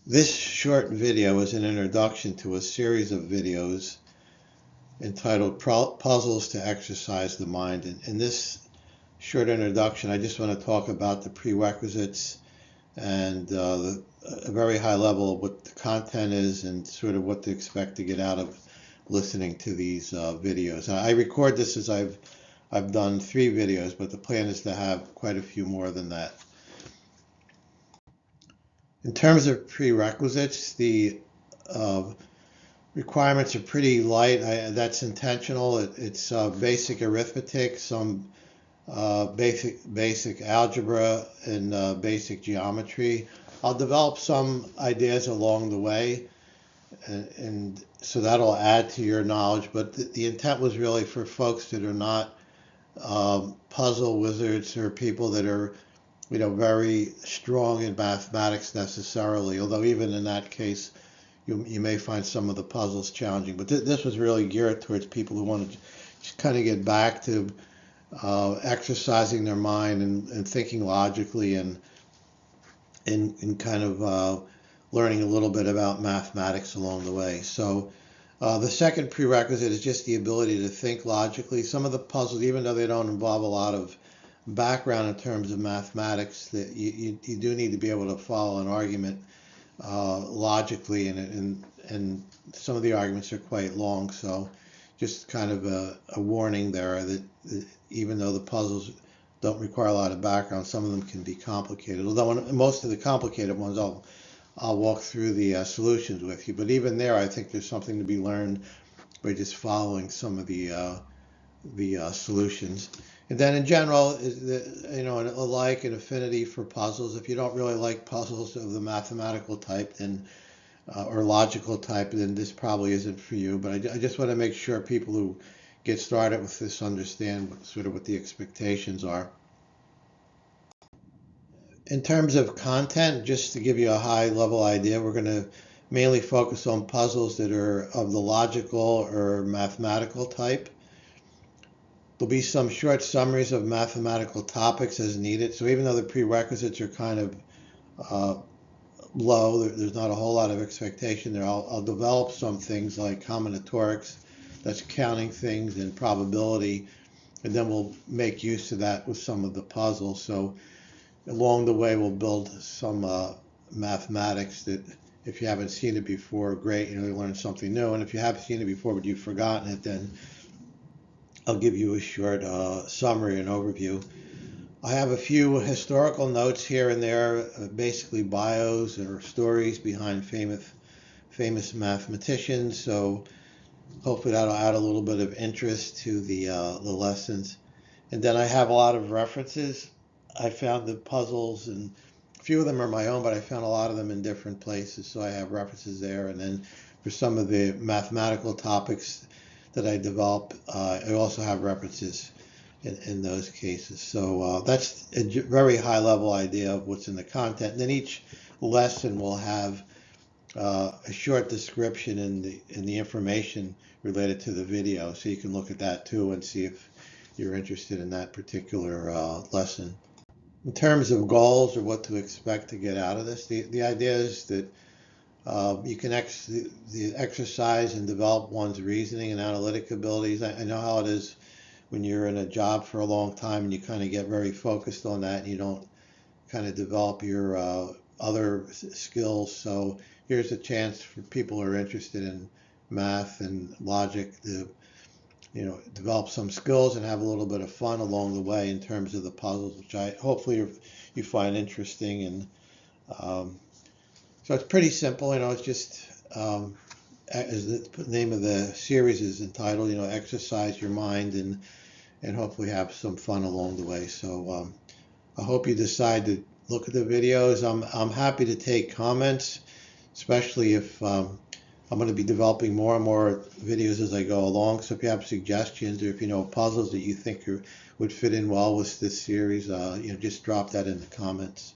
This short video is an introduction to a series of videos entitled Puzzles to Exercise the Mind. In this short introduction, I just want to talk about the prerequisites and a very high level of what the content is and sort of what to expect to get out of listening to these videos. I record this as I've done 3 videos, but the plan is to have quite a few more than that. In terms of prerequisites, the requirements are pretty light. That's intentional. It's basic arithmetic, some basic algebra, and basic geometry. I'll develop some ideas along the way, and so that'll add to your knowledge. But the intent was really for folks that are not puzzle wizards or people that are very strong in mathematics necessarily, although even in that case, you may find some of the puzzles challenging. But this was really geared towards people who want to just kind of get back to exercising their mind and thinking logically and kind of learning a little bit about mathematics along the way. So the second prerequisite is just the ability to think logically. Some of the puzzles, even though they don't involve a lot of background in terms of mathematics, that you do need to be able to follow an argument logically, and some of the arguments are quite long, so just kind of a warning there that even though the puzzles don't require a lot of background, some of them can be complicated, although most of the complicated ones I'll walk through the solutions with you, but even there I think there's something to be learned by just following some of the solutions. And then in general, a like and affinity for puzzles. If you don't really like puzzles of the mathematical type, then or logical type, then this probably isn't for you. But I just want to make sure people who get started with this understand what the expectations are. In terms of content, just to give you a high level idea, we're going to mainly focus on puzzles that are of the logical or mathematical type. There'll be some short summaries of mathematical topics as needed. So even though the prerequisites are kind of low, there's not a whole lot of expectation there. I'll develop some things like combinatorics, that's counting things, and probability, and then we'll make use of that with some of the puzzles. So along the way, we'll build some mathematics that if you haven't seen it before, great, you learn something new. And if you have seen it before but you've forgotten it, then I'll give you a short summary and overview. I have a few historical notes here and there, basically bios or stories behind famous mathematicians. So hopefully that'll add a little bit of interest to the lessons. And then I have a lot of references. I found the puzzles, and a few of them are my own, but I found a lot of them in different places. So I have references there. And then for some of the mathematical topics that I develop, I also have references in those cases. So that's a very high level idea of what's in the content. And then each lesson will have a short description in the information related to the video, so you can look at that too and see if you're interested in that particular lesson. In terms of goals or what to expect to get out of this, the idea is that you can exercise and develop one's reasoning and analytic abilities. I know how it is when you're in a job for a long time and you kind of get very focused on that and you don't kind of develop your other skills. So here's a chance for people who are interested in math and logic to develop some skills and have a little bit of fun along the way in terms of the puzzles, which hopefully you find interesting. And so it's pretty simple, it's just, as the name of the series is entitled, exercise your mind and hopefully have some fun along the way. So I hope you decide to look at the videos. I'm happy to take comments, especially if I'm going to be developing more and more videos as I go along. So if you have suggestions or if you know puzzles that you think would fit in well with this series, just drop that in the comments.